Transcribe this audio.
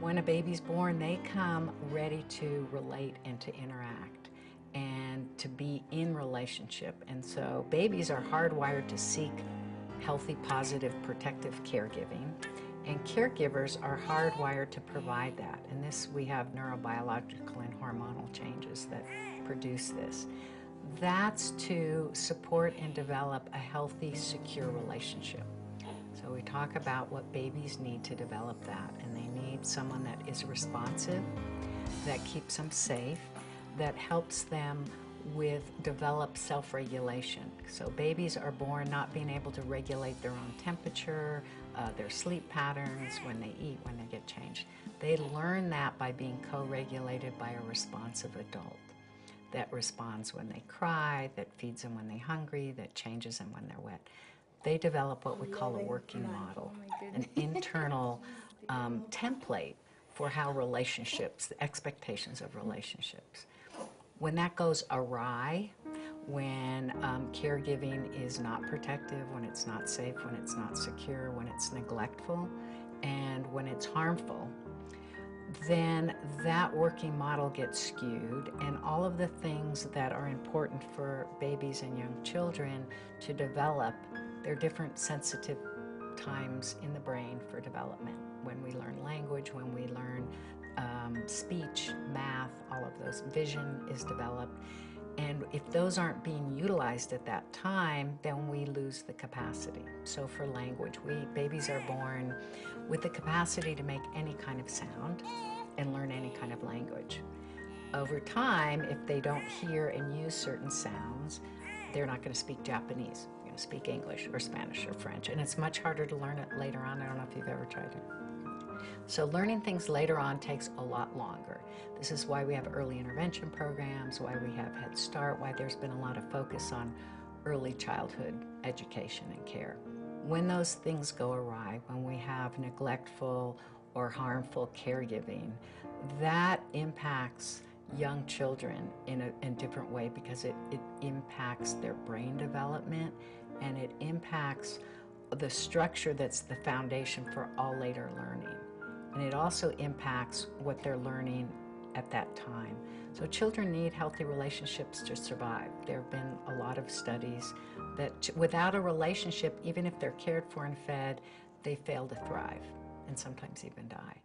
When a baby's born, they come ready to relate and to interact and to be in relationship. And so babies are hardwired to seek healthy, positive, protective caregiving. And caregivers are hardwired to provide that. And this, we have neurobiological and hormonal changes that produce this. That's to support and develop a healthy, secure relationship. So we talk about what babies need to develop that, and they need someone that is responsive, that keeps them safe, that helps them with develop self-regulation. So babies are born not being able to regulate their own temperature, their sleep patterns, when they eat, when they get changed. They learn that by being co-regulated by a responsive adult that responds when they cry, that feeds them when they're hungry, that changes them when they're wet. They develop what we call a working model, an internal template for how relationships, the expectations of relationships. When that goes awry, when caregiving is not protective, when it's not safe, when it's not secure, when it's neglectful, and when it's harmful, then that working model gets skewed, and all of the things that are important for babies and young children to develop, they're different sensitive times in the brain for development. When we learn language, when we learn speech, math, all of those, vision is developed. And if those aren't being utilized at that time, then we lose the capacity. So for language, babies are born with the capacity to make any kind of sound and learn any kind of language. Over time, if they don't hear and use certain sounds, they're not going to speak Japanese. They're going to speak English or Spanish or French. And it's much harder to learn it later on. I don't know if you've ever tried it. So learning things later on takes a lot longer. This is why we have early intervention programs, why we have Head Start, why there's been a lot of focus on early childhood education and care. When those things go awry, when we have neglectful or harmful caregiving, that impacts young children in a different way, because it impacts their brain development, and it impacts the structure that's the foundation for all later learning. And it also impacts what they're learning at that time. So children need healthy relationships to survive. There have been a lot of studies that without a relationship, even if they're cared for and fed, they fail to thrive and sometimes even die.